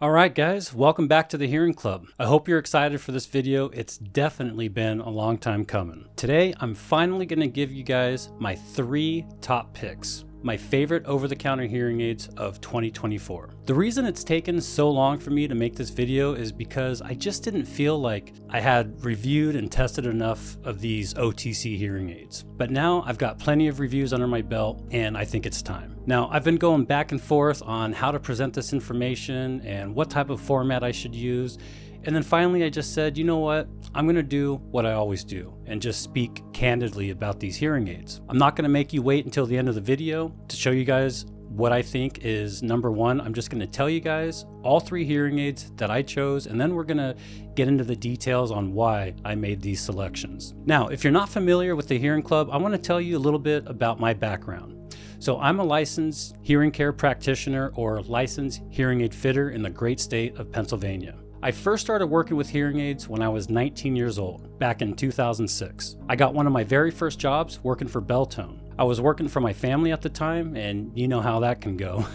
All right, guys, welcome back to the Hearing Club. I hope you're excited for this video. It's definitely been a long time coming. Today, I'm finally going to give you guys my 3 top picks. My favorite over-the-counter hearing aids of 2024. The reason it's taken so long for me to make this video is because I just didn't feel like I had reviewed and tested enough of these OTC hearing aids. But now I've got plenty of reviews under my belt and I think it's time. Now, I've been going back and forth on how to present this information and what type of format I should use. And then finally, I just said, you know what? I'm going to do what I always do and just speak candidly about these hearing aids. I'm not going to make you wait until the end of the video to show you guys what I think is number 1. I'm just going to tell you guys all 3 hearing aids that I chose, and then we're going to get into the details on why I made these selections. Now, if you're not familiar with the Hearing Club, I want to tell you a little bit about my background. So I'm a licensed hearing care practitioner or licensed hearing aid fitter in the great state of Pennsylvania. I first started working with hearing aids when I was 19 years old, back in 2006. I got one of my very first jobs working for Beltone. I was working for my family at the time, and you know how that can go.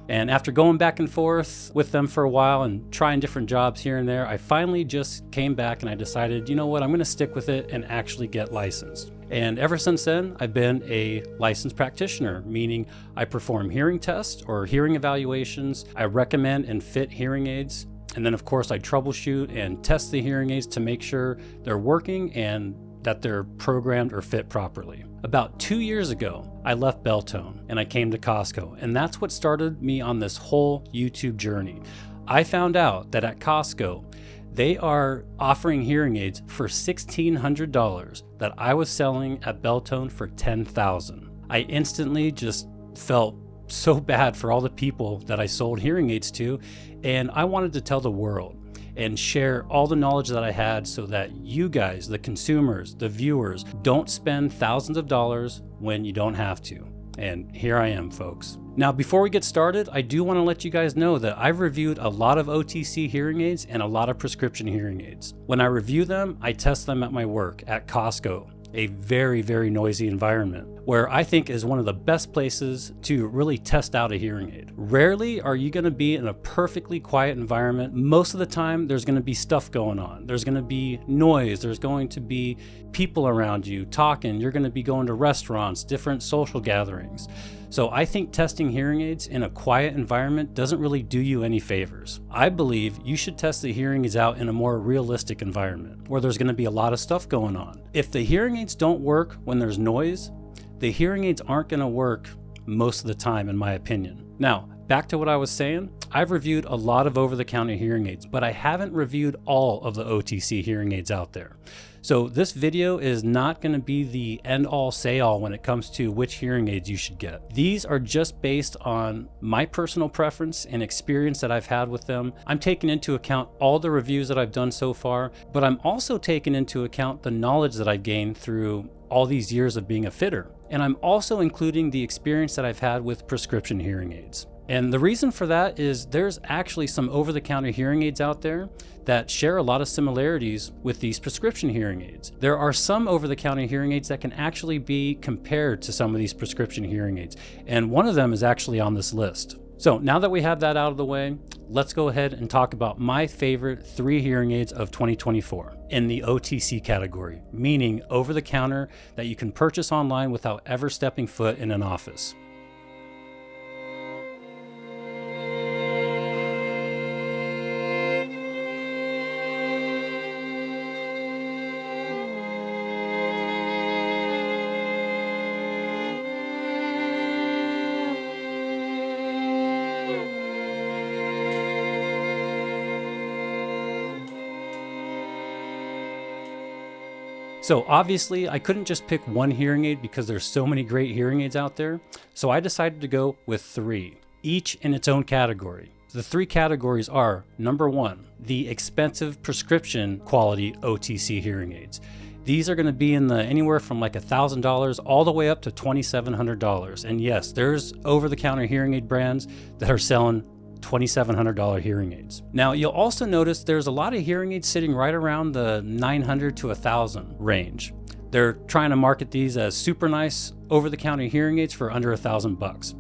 And after going back and forth with them for a while and trying different jobs here and there, I finally just came back and I decided, you know what, I'm going to stick with it and actually get licensed. And ever since then, I've been a licensed practitioner, meaning I perform hearing tests or hearing evaluations. I recommend and fit hearing aids. And then of course I troubleshoot and test the hearing aids to make sure they're working and that they're programmed or fit properly. About 2 years ago, I left Beltone and I came to Costco, and that's what started me on this whole YouTube journey. I found out that at Costco, they are offering hearing aids for $1,600 that I was selling at Beltone for $10,000. I instantly just felt so bad for all the people that I sold hearing aids to, and I wanted to tell the world and share all the knowledge that I had so that you guys, the consumers, the viewers, don't spend thousands of dollars when you don't have to. And here I am, folks. Now, before we get started, I do want to let you guys know that I've reviewed a lot of OTC hearing aids and a lot of prescription hearing aids. When I review them, I test them at my work at Costco, a very, very noisy environment, where I think is one of the best places to really test out a hearing aid. Rarely are you going to be in a perfectly quiet environment. Most of the time, there's going to be stuff going on. There's going to be noise. There's going to be people around you talking. You're going to be going to restaurants, different social gatherings. So I think testing hearing aids in a quiet environment doesn't really do you any favors. I believe you should test the hearing aids out in a more realistic environment where there's going to be a lot of stuff going on. If the hearing aids don't work when there's noise, the hearing aids aren't going to work most of the time, in my opinion. Now, back to what I was saying, I've reviewed a lot of over-the-counter hearing aids, but I haven't reviewed all of the OTC hearing aids out there. So this video is not going to be the end-all say-all when it comes to which hearing aids you should get. These are just based on my personal preference and experience that I've had with them. I'm taking into account all the reviews that I've done so far, but I'm also taking into account the knowledge that I've gained through all these years of being a fitter. And I'm also including the experience that I've had with prescription hearing aids. And the reason for that is there's actually some over-the-counter hearing aids out there that share a lot of similarities with these prescription hearing aids. There are some over-the-counter hearing aids that can actually be compared to some of these prescription hearing aids. And one of them is actually on this list. So now that we have that out of the way, let's go ahead and talk about my favorite 3 hearing aids of 2024 in the OTC category, meaning over-the-counter that you can purchase online without ever stepping foot in an office. So obviously I couldn't just pick one hearing aid because there's so many great hearing aids out there. So I decided to go with 3, each in its own category. The 3 categories are, number 1, the expensive prescription quality OTC hearing aids. These are going to be in the anywhere from like $1,000 all the way up to $2,700. And yes, there's over-the-counter hearing aid brands that are selling $2,700 hearing aids. Now, you'll also notice there's a lot of hearing aids sitting right around the $900 to $1,000 range. They're trying to market these as super nice over-the-counter hearing aids for under $1,000 bucks.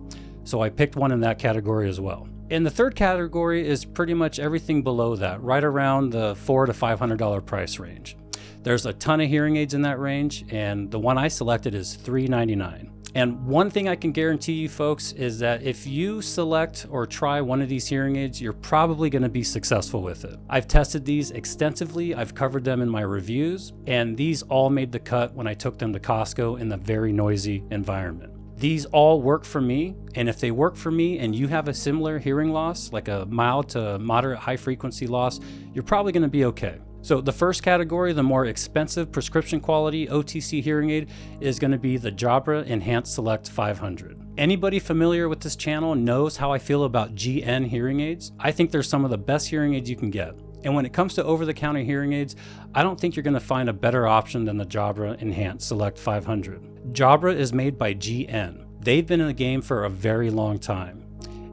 So I picked one in that category as well. And the third category is pretty much everything below that, right around the $400 to $500 price range. There's a ton of hearing aids in that range, and the one I selected is $399. And one thing I can guarantee you folks is that if you select or try one of these hearing aids, you're probably going to be successful with it. I've tested these extensively, I've covered them in my reviews, and these all made the cut when I took them to Costco in the very noisy environment. These all work for me, and if they work for me and you have a similar hearing loss, like a mild to moderate high frequency loss, you're probably going to be okay. So the first category, the more expensive prescription quality OTC hearing aid, is going to be the Jabra Enhanced Select 500. Anybody familiar with this channel knows how I feel about GN hearing aids. I think they're some of the best hearing aids you can get. And when it comes to over-the-counter hearing aids, I don't think you're going to find a better option than the Jabra Enhanced Select 500. Jabra is made by GN. They've been in the game for a very long time,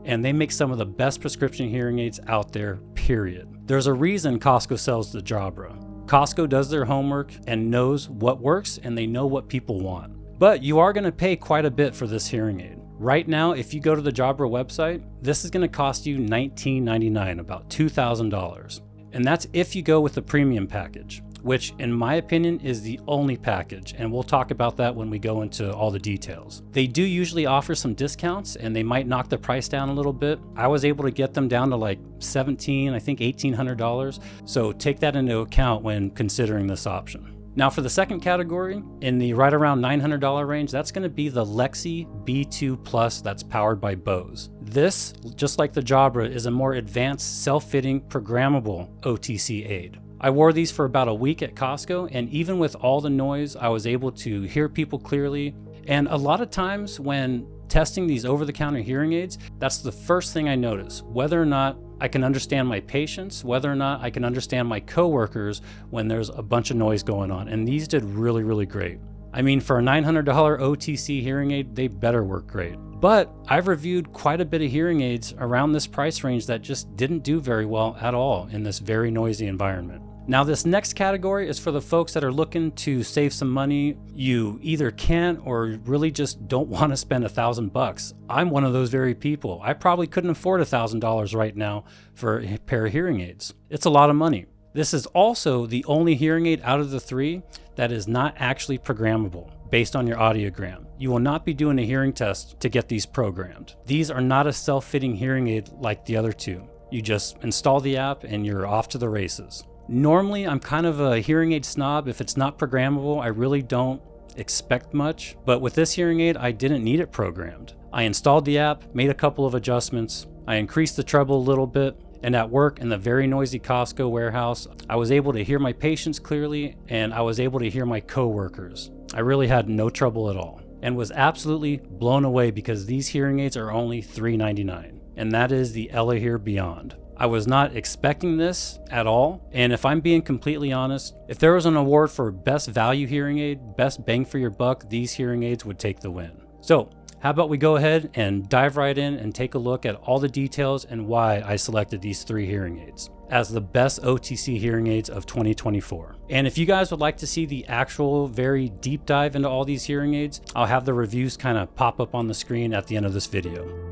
and they make some of the best prescription hearing aids out there, period. There's a reason Costco sells the Jabra. Costco does their homework and knows what works, and they know what people want. But you are going to pay quite a bit for this hearing aid. Right now, if you go to the Jabra website, this is going to cost you $19.99, about $2,000. And that's if you go with the premium package, which in my opinion is the only package, and we'll talk about that when we go into all the details. They do usually offer some discounts, and they might knock the price down a little bit. I was able to get them down to like $1,700, I think $1,800, so take that into account when considering this option. Now for the second category, in the right around $900 range, that's going to be the Lexie B2 Plus that's powered by Bose. This, just like the Jabra, is a more advanced self-fitting programmable OTC aid. I wore these for about a week at Costco, and even with all the noise, I was able to hear people clearly. And a lot of times when testing these over-the-counter hearing aids, that's the first thing I notice, whether or not I can understand my patients, whether or not I can understand my coworkers when there's a bunch of noise going on. And these did really, really great. I mean, for a $900 OTC hearing aid, they better work great. But I've reviewed quite a bit of hearing aids around this price range that just didn't do very well at all in this very noisy environment. Now this next category is for the folks that are looking to save some money. You either can't or really just don't want to spend $1,000. I'm one of those very people. I probably couldn't afford $1,000 right now for a pair of hearing aids. It's a lot of money. This is also the only hearing aid out of the three that is not actually programmable based on your audiogram. You will not be doing a hearing test to get these programmed. These are not a self-fitting hearing aid like the other two. You just install the app and you're off to the races. Normally, I'm kind of a hearing aid snob. If it's not programmable, I really don't expect much. But with this hearing aid, I didn't need it programmed. I installed the app, made a couple of adjustments. I increased the treble a little bit. And at work in the very noisy Costco warehouse, I was able to hear my patients clearly, and I was able to hear my coworkers. I really had no trouble at all, and was absolutely blown away because these hearing aids are only $399, and that is the Elehear Beyond. I was not expecting this at all, and if I'm being completely honest, if there was an award for best value hearing aid, best bang for your buck, these hearing aids would take the win. So how about we go ahead and dive right in and take a look at all the details and why I selected these three hearing aids as the best OTC hearing aids of 2024. And if you guys would like to see the actual very deep dive into all these hearing aids, I'll have the reviews kind of pop up on the screen at the end of this video.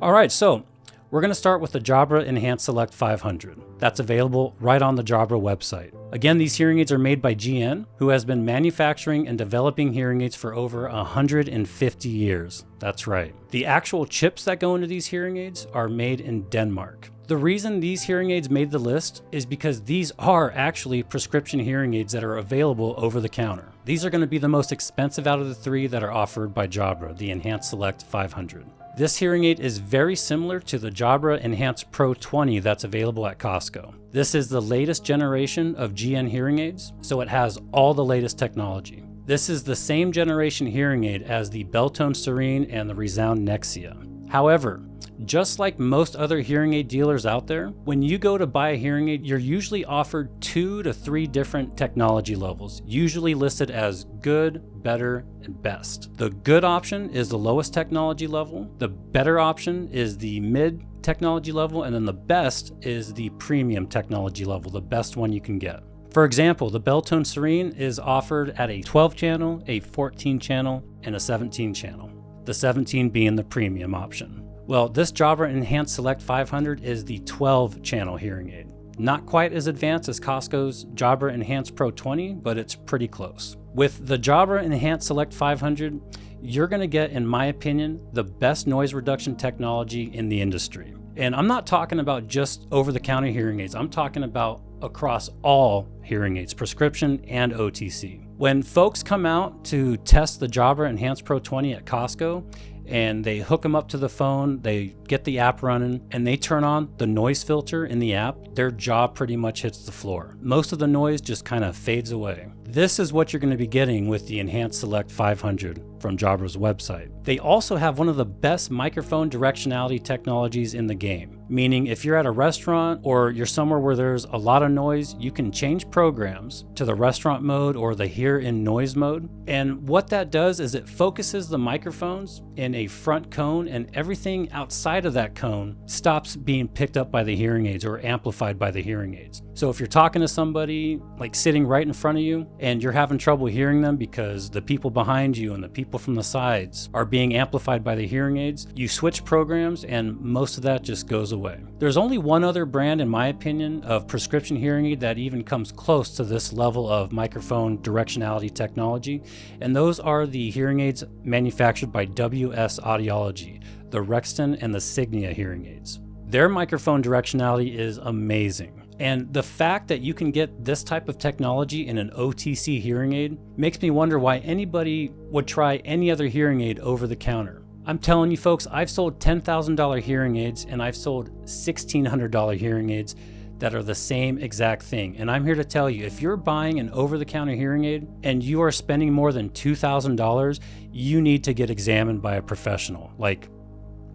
All right, so we're going to start with the Jabra Enhanced Select 500. That's available right on the Jabra website. Again, these hearing aids are made by GN, who has been manufacturing and developing hearing aids for over 150 years. That's right. The actual chips that go into these hearing aids are made in Denmark. The reason these hearing aids made the list is because these are actually prescription hearing aids that are available over the counter. These are going to be the most expensive out of the three that are offered by Jabra, the Enhanced Select 500. This hearing aid is very similar to the Jabra Enhanced Pro 20 that's available at Costco. This is the latest generation of GN hearing aids, so it has all the latest technology. This is the same generation hearing aid as the Beltone Serene and the Resound Nexia. However, just like most other hearing aid dealers out there, when you go to buy a hearing aid, you're usually offered 2 to 3 different technology levels, usually listed as good, better, and best. The good option is the lowest technology level, the better option is the mid technology level, and then the best is the premium technology level, the best one you can get. For example, the Beltone Serene is offered at a 12 channel, a 14 channel, and a 17 channel, the 17 being the premium option. Well, this Jabra Enhanced Select 500 is the 12 channel hearing aid. Not quite as advanced as Costco's Jabra Enhanced Pro 20, but it's pretty close. With the Jabra Enhanced Select 500, you're gonna get, in my opinion, the best noise reduction technology in the industry. And I'm not talking about just over-the-counter hearing aids, I'm talking about across all hearing aids, prescription and OTC. When folks come out to test the Jabra Enhanced Pro 20 at Costco, and they hook them up to the phone, they get the app running, and they turn on the noise filter in the app, their jaw pretty much hits the floor. Most of the noise just kind of fades away. This is what you're going to be getting with the Enhanced Select 500 from Jabra's website. They also have one of the best microphone directionality technologies in the game, meaning if you're at a restaurant or you're somewhere where there's a lot of noise, you can change programs to the restaurant mode or the hear in noise mode. And what that does is it focuses the microphones in a front cone, and everything outside of that cone stops being picked up by the hearing aids or amplified by the hearing aids. So if you're talking to somebody like sitting right in front of you and you're having trouble hearing them because the people behind you and the people from the sides are being amplified by the hearing aids, you switch programs and most of that just goes away. There's only one other brand, in my opinion, of prescription hearing aid that even comes close to this level of microphone directionality technology, and those are the hearing aids manufactured by WS Audiology, the Rexton and the Signia hearing aids. Their microphone directionality is amazing. And the fact that you can get this type of technology in an OTC hearing aid makes me wonder why anybody would try any other hearing aid over the counter. I'm telling you folks, I've sold $10,000 hearing aids and I've sold $1,600 hearing aids that are the same exact thing. And I'm here to tell you, if you're buying an over-the-counter hearing aid and you are spending more than $2,000, you need to get examined by a professional, like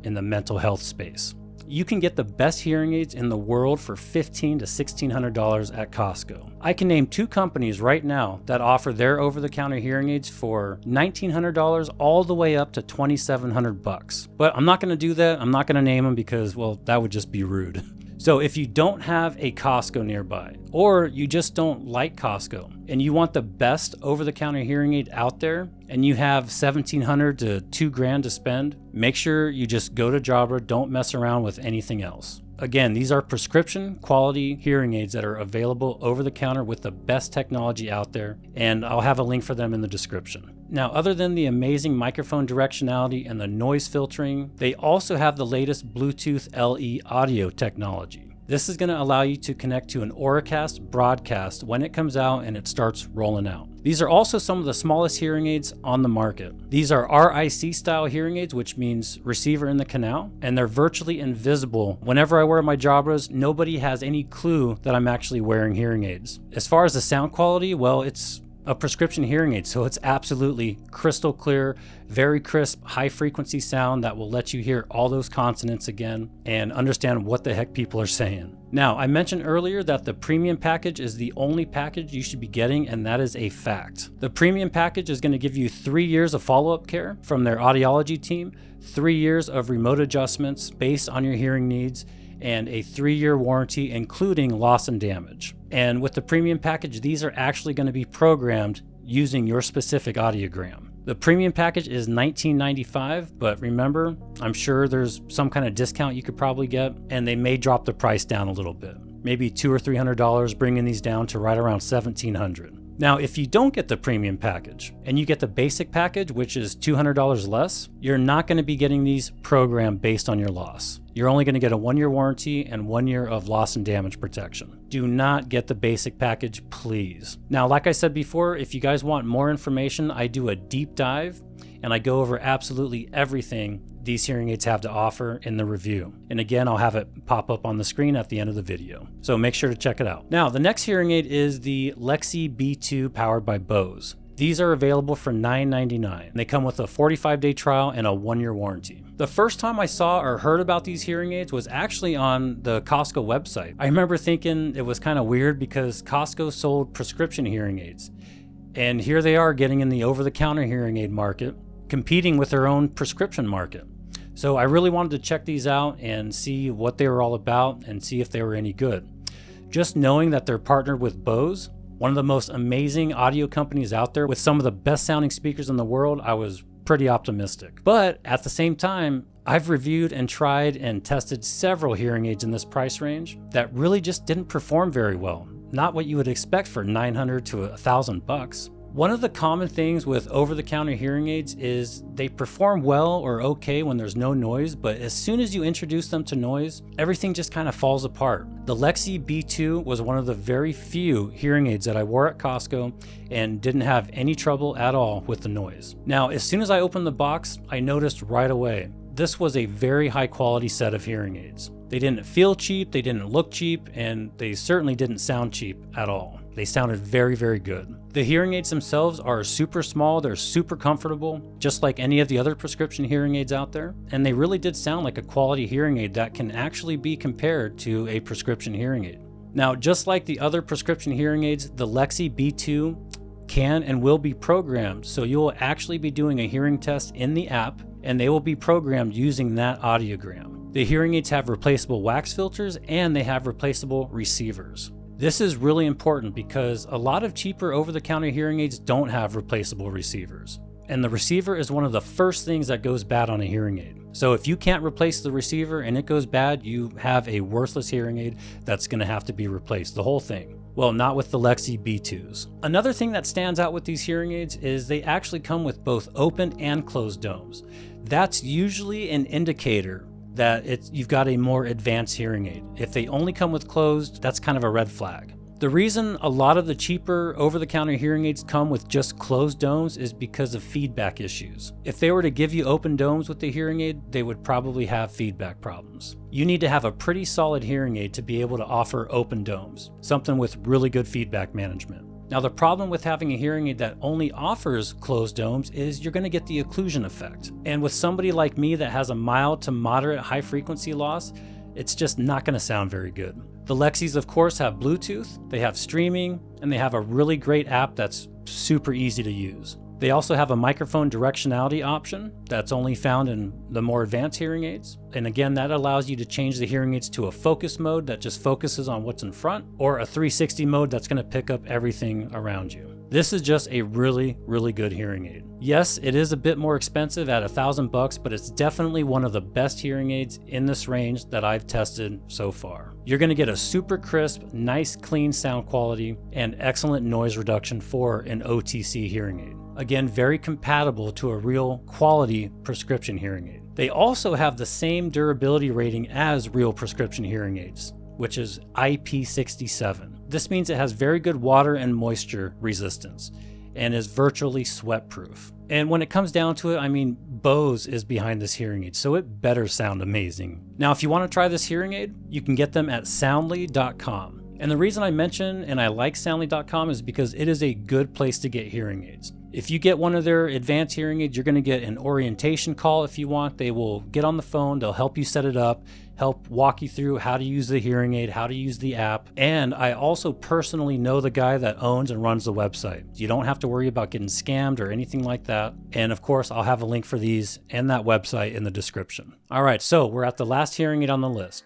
in the mental health space. You can get the best hearing aids in the world for $1,500 to $1,600 at Costco. I can name 2 companies right now that offer their over-the-counter hearing aids for $1,900 all the way up to $2,700. But I'm not going to do that. I'm not going to name them because, well, that would just be rude. So if you don't have a Costco nearby, or you just don't like Costco, and you want the best over-the-counter hearing aid out there, and you have $1,700 to $2,000 to spend, make sure you just go to Jabra, don't mess around with anything else. Again, these are prescription quality hearing aids that are available over the counter with the best technology out there, and I'll have a link for them in the description. Now, other than the amazing microphone directionality and the noise filtering, they also have the latest Bluetooth LE audio technology. This is going to allow you to connect to an Auracast broadcast when it comes out and it starts rolling out. These are also some of the smallest hearing aids on the market. These are RIC style hearing aids, which means receiver in the canal, and they're virtually invisible. Whenever I wear my Jabras, nobody has any clue that I'm actually wearing hearing aids. As far as the sound quality, well, it's a prescription hearing aid, so it's absolutely crystal clear, very crisp, high frequency sound that will let you hear all those consonants again and understand what the heck people are saying. Now, I mentioned earlier that the premium package is the only package you should be getting, and that is a fact. The premium package is going to give you 3 years of follow-up care from their audiology team, 3 years of remote adjustments based on your hearing needs, and a 3-year warranty, including loss and damage. And with the premium package, these are actually going to be programmed using your specific audiogram. The premium package is $19.95, but remember, I'm sure there's some kind of discount you could probably get, and they may drop the price down a little bit. Maybe $200 or $300, bringing these down to right around $1,700. Now, if you don't get the premium package and you get the basic package, which is $200 less, you're not going to be getting these programmed based on your loss. You're only going to get a 1-year warranty and 1 year of loss and damage protection. Do not get the basic package, please. Now, like I said before, if you guys want more information, I do a deep dive and I go over absolutely everything these hearing aids have to offer in the review. And again, I'll have it pop up on the screen at the end of the video. So make sure to check it out. Now, the next hearing aid is the Lexie B2 powered by Bose. These are available for $9.99. They come with a 45-day trial and a 1-year warranty. The first time I saw or heard about these hearing aids was actually on the Costco website. I remember thinking it was kind of weird because Costco sold prescription hearing aids. And here they are getting in the over-the-counter hearing aid market, competing with their own prescription market. So I really wanted to check these out and see what they were all about and see if they were any good. Just knowing that they're partnered with Bose, one of the most amazing audio companies out there with some of the best sounding speakers in the world, I was pretty optimistic. But at the same time, I've reviewed and tried and tested several hearing aids in this price range that really just didn't perform very well. Not what you would expect for $900 to $1,000. One of the common things with over-the-counter hearing aids is they perform well or okay when there's no noise, but as soon as you introduce them to noise, everything just kind of falls apart. The Lexie B2 was one of the very few hearing aids that I wore at Costco and didn't have any trouble at all with the noise. Now, as soon as I opened the box, I noticed right away, this was a very high quality set of hearing aids. They didn't feel cheap, they didn't look cheap, and they certainly didn't sound cheap at all. They sounded very, very good. The hearing aids themselves are super small, they're super comfortable, just like any of the other prescription hearing aids out there, and they really did sound like a quality hearing aid that can actually be compared to a prescription hearing aid. Now, just like the other prescription hearing aids, the Lexie B2 can and will be programmed, so you will actually be doing a hearing test in the app, and they will be programmed using that audiogram. The hearing aids have replaceable wax filters and they have replaceable receivers. This is really important because a lot of cheaper over-the-counter hearing aids don't have replaceable receivers. And the receiver is one of the first things that goes bad on a hearing aid. So if you can't replace the receiver and it goes bad, you have a worthless hearing aid that's going to have to be replaced, the whole thing. Well, not with the Lexie B2s. Another thing that stands out with these hearing aids is they actually come with both open and closed domes. That's usually an indicator that you've got a more advanced hearing aid. If they only come with closed, that's kind of a red flag. The reason a lot of the cheaper over-the-counter hearing aids come with just closed domes is because of feedback issues. If they were to give you open domes with the hearing aid, they would probably have feedback problems. You need to have a pretty solid hearing aid to be able to offer open domes, something with really good feedback management. Now, the problem with having a hearing aid that only offers closed domes is you're going to get the occlusion effect. And with somebody like me that has a mild to moderate high frequency loss, it's just not going to sound very good. The Lexies, of course, have Bluetooth, they have streaming, and they have a really great app that's super easy to use. They also have a microphone directionality option that's only found in the more advanced hearing aids. And again, that allows you to change the hearing aids to a focus mode that just focuses on what's in front, or a 360 mode that's going to pick up everything around you. This is just a really, really good hearing aid. Yes, it is a bit more expensive at $1,000, but it's definitely one of the best hearing aids in this range that I've tested so far. You're going to get a super crisp, nice, clean sound quality and excellent noise reduction for an OTC hearing aid. Again, very compatible to a real quality prescription hearing aid. They also have the same durability rating as real prescription hearing aids, which is IP67. This means it has very good water and moisture resistance and is virtually sweat-proof. And when it comes down to it, I mean, Bose is behind this hearing aid, so it better sound amazing. Now, if you want to try this hearing aid, you can get them at soundly.com. And the reason I mention and I like soundly.com is because it is a good place to get hearing aids. If you get one of their advanced hearing aids, you're going to get an orientation call if you want. They will get on the phone, they'll help you set it up, help walk you through how to use the hearing aid, how to use the app. And I also personally know the guy that owns and runs the website. You don't have to worry about getting scammed or anything like that. And of course, I'll have a link for these and that website in the description. All right, so we're at the last hearing aid on the list.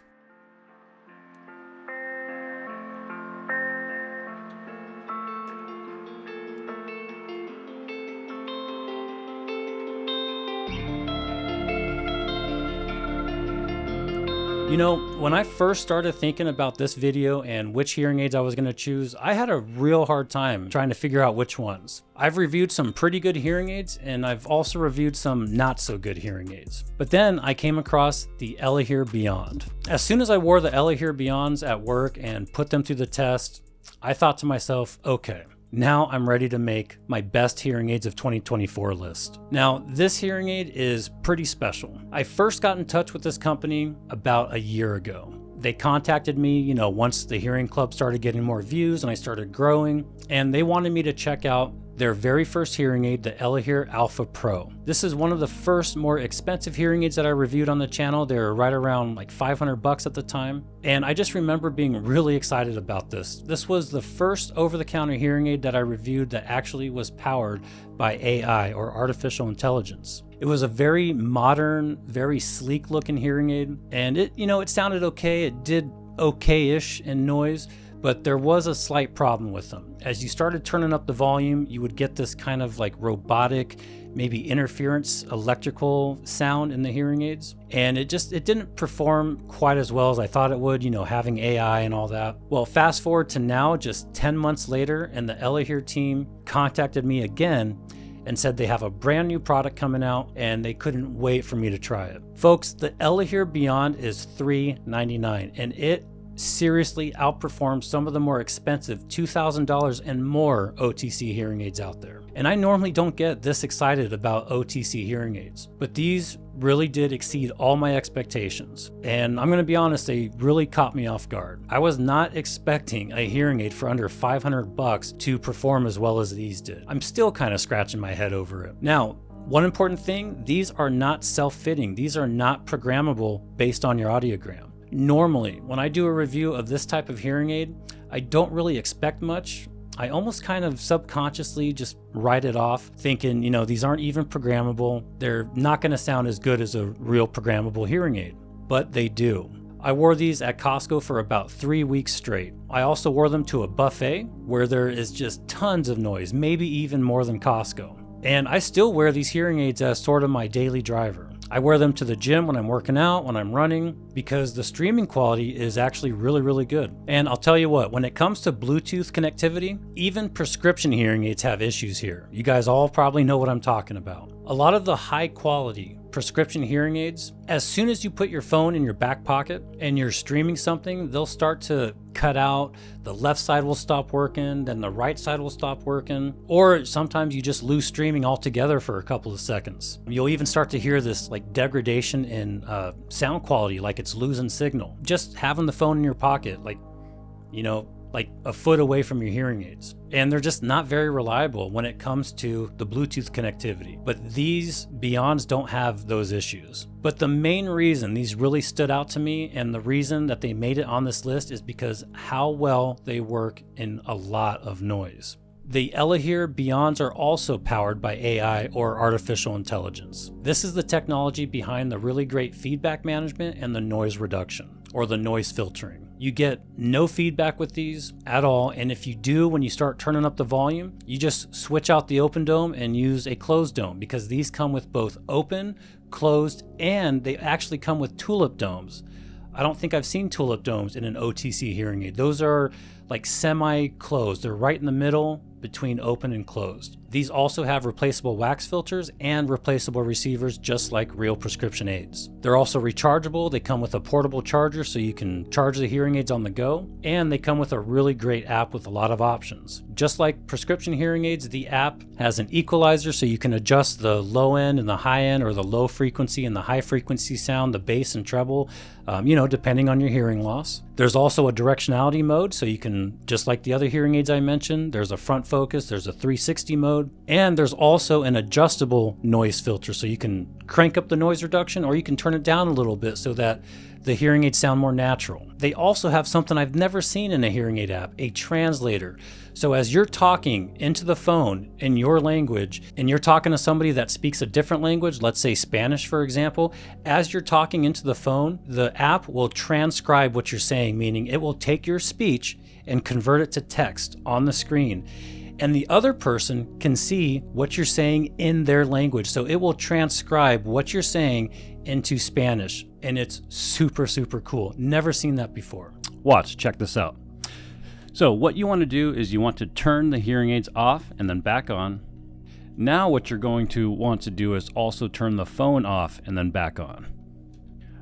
You know, when I first started thinking about this video and which hearing aids I was going to choose, I had a real hard time trying to figure out which ones. I've reviewed some pretty good hearing aids and I've also reviewed some not so good hearing aids. But then I came across the Elehear Beyond. As soon as I wore the Elehear Beyonds at work and put them through the test, I thought to myself, okay, now I'm ready to make my best hearing aids of 2024 list. Now, this hearing aid is pretty special. I first got in touch with this company about a year ago. They contacted me, once the Hearing Club started getting more views and I started growing, and they wanted me to check out their very first hearing aid, the Elehear Alpha Pro. This is one of the first more expensive hearing aids that I reviewed on the channel. They were right around like 500 bucks at the time. And I just remember being really excited about this. This was the first over-the-counter hearing aid that I reviewed that actually was powered by AI, or artificial intelligence. It was a very modern, very sleek looking hearing aid, and it sounded okay. It did okay-ish in noise, but there was a slight problem with them. As you started turning up the volume, you would get this kind of like robotic, maybe interference electrical sound in the hearing aids. And it didn't perform quite as well as I thought it would, having AI and all that. Well, fast forward to now, just 10 months later, and the Elehear team contacted me again and said they have a brand new product coming out and they couldn't wait for me to try it. Folks, the Elehear Beyond is $399, and it seriously outperforms some of the more expensive $2,000 and more OTC hearing aids out there. And I normally don't get this excited about OTC hearing aids, but these really did exceed all my expectations. And I'm gonna be honest, they really caught me off guard. I was not expecting a hearing aid for under 500 bucks to perform as well as these did. I'm still kind of scratching my head over it. Now, one important thing, these are not self-fitting. These are not programmable based on your audiogram. Normally, when I do a review of this type of hearing aid, I don't really expect much. I almost kind of subconsciously just write it off, thinking, these aren't even programmable. They're not going to sound as good as a real programmable hearing aid, but they do. I wore these at Costco for about 3 weeks straight. I also wore them to a buffet where there is just tons of noise, maybe even more than Costco. And I still wear these hearing aids as sort of my daily driver. I wear them to the gym when I'm working out, when I'm running, because the streaming quality is actually really, really good. And I'll tell you what, when it comes to Bluetooth connectivity, even prescription hearing aids have issues here. You guys all probably know what I'm talking about. A lot of the high quality prescription hearing aids, as soon as you put your phone in your back pocket and you're streaming something, they'll start to cut out. The left side will stop working, then the right side will stop working, or sometimes you just lose streaming altogether for a couple of seconds. You'll even start to hear this like degradation in sound quality, like it's losing signal. Just having the phone in your pocket, like a foot away from your hearing aids. And they're just not very reliable when it comes to the Bluetooth connectivity. But these Beyonds don't have those issues. But the main reason these really stood out to me, and the reason that they made it on this list, is because how well they work in a lot of noise. The Elehear Beyonds are also powered by AI, or artificial intelligence. This is the technology behind the really great feedback management and the noise reduction, or the noise filtering. You get no feedback with these at all, and if you do, when you start turning up the volume, you just switch out the open dome and use a closed dome, because these come with both open, closed, and they actually come with tulip domes. I don't think I've seen tulip domes in an OTC hearing aid. Those are like semi-closed. They're right in the middle between open and closed. These also have replaceable wax filters and replaceable receivers, just like real prescription aids. They're also rechargeable. They come with a portable charger so you can charge the hearing aids on the go, and they come with a really great app with a lot of options. Just like prescription hearing aids, the app has an equalizer so you can adjust the low end and the high end, or the low frequency and the high frequency sound, the bass and treble, depending on your hearing loss. There's also a directionality mode, so you can, just like the other hearing aids I mentioned, there's a front focus, there's a 360 mode, and there's also an adjustable noise filter, so you can crank up the noise reduction or you can turn it down a little bit so that the hearing aids sound more natural. They also have something I've never seen in a hearing aid app, a translator. So as you're talking into the phone in your language, and you're talking to somebody that speaks a different language, let's say Spanish, for example, as you're talking into the phone, the app will transcribe what you're saying, meaning it will take your speech and convert it to text on the screen. And the other person can see what you're saying in their language. So it will transcribe what you're saying into Spanish. And it's super, super cool. Never seen that before. Watch, check this out. So what you want to do is you want to turn the hearing aids off and then back on. Now what you're going to want to do is also turn the phone off and then back on.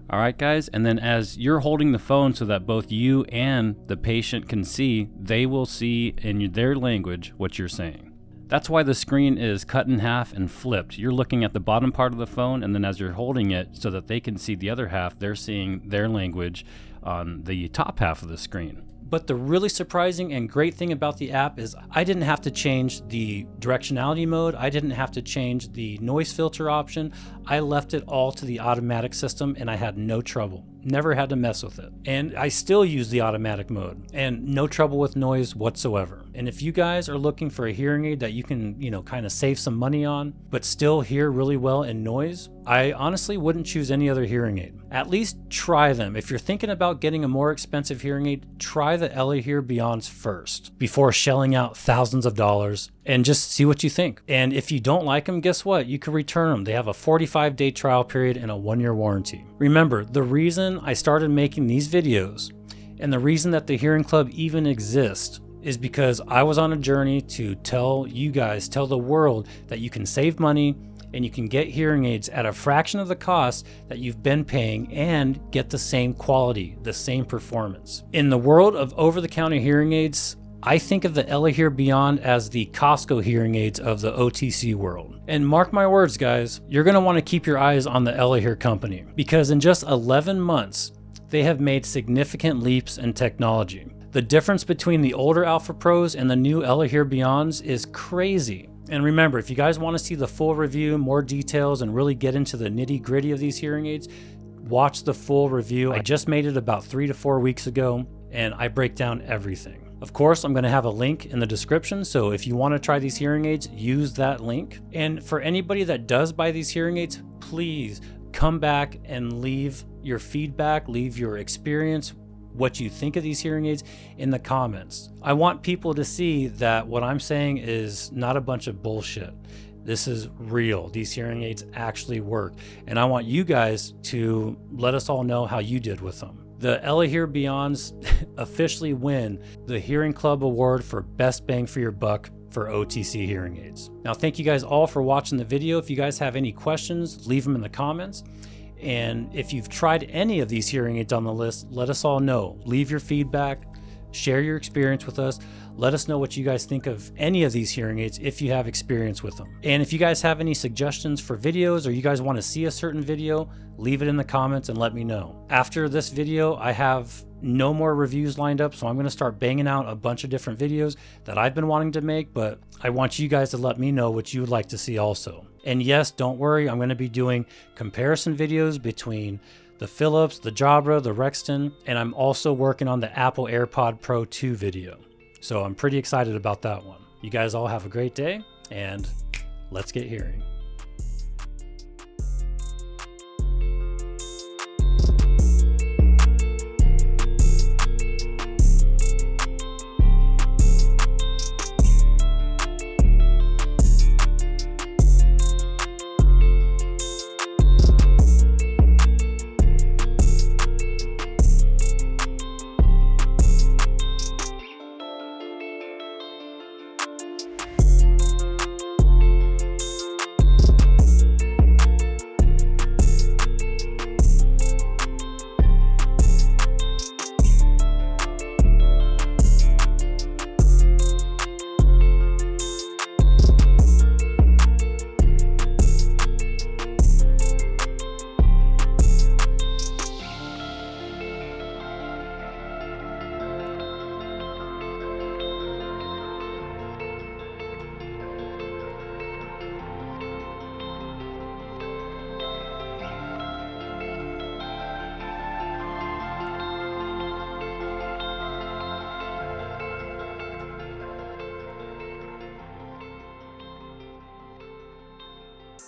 All right, guys, and then as you're holding the phone so that both you and the patient can see, they will see in their language what you're saying. That's why the screen is cut in half and flipped. You're looking at the bottom part of the phone, and then as you're holding it so that they can see the other half, they're seeing their language on the top half of the screen. But the really surprising and great thing about the app is I didn't have to change the directionality mode. I didn't have to change the noise filter option. I left it all to the automatic system and I had no trouble. Never had to mess with it. And I still use the automatic mode and no trouble with noise whatsoever. And if you guys are looking for a hearing aid that you can, kind of save some money on, but still hear really well in noise, I honestly wouldn't choose any other hearing aid. At least try them. If you're thinking about getting a more expensive hearing aid, try the Elehear Beyonds first before shelling out thousands of dollars and just see what you think. And if you don't like them, guess what? You can return them. They have a 45-day trial period and a 1-year warranty. Remember, the reason I started making these videos and the reason that the Hearing Club even exists is because I was on a journey to tell you guys, tell the world that you can save money and you can get hearing aids at a fraction of the cost that you've been paying and get the same quality, the same performance. In the world of over-the-counter hearing aids, I think of the Elehear Beyond as the Costco hearing aids of the OTC world. And mark my words, guys, you're going to want to keep your eyes on the Elehear company because in just 11 months, they have made significant leaps in technology. The difference between the older Alpha Pros and the new Elehear Beyonds is crazy. And remember, if you guys want to see the full review, more details, and really get into the nitty-gritty of these hearing aids, watch the full review. I just made it about 3 to 4 weeks ago, and I break down everything. Of course, I'm going to have a link in the description, so if you want to try these hearing aids, use that link. And for anybody that does buy these hearing aids, please come back and leave your feedback, leave your experience, what you think of these hearing aids in the comments. I want people to see that what I'm saying is not a bunch of bullshit. This is real. These hearing aids actually work. And I want you guys to let us all know how you did with them. The Elehear Beyonds officially win the Hearing Club Award for Best Bang for Your Buck for OTC hearing aids. Now, thank you guys all for watching the video. If you guys have any questions, leave them in the comments. And if you've tried any of these hearing aids on the list, let us all know. Leave your feedback, share your experience with us. Let us know what you guys think of any of these hearing aids if you have experience with them. And if you guys have any suggestions for videos or you guys want to see a certain video, leave it in the comments and let me know. After this video, I have no more reviews lined up, so I'm going to start banging out a bunch of different videos that I've been wanting to make, but I want you guys to let me know what you would like to see also. And yes, don't worry, I'm going to be doing comparison videos between the Philips, the Jabra, the Rexton, and I'm also working on the Apple AirPod Pro 2 video. So I'm pretty excited about that one. You guys all have a great day, and let's get hearing.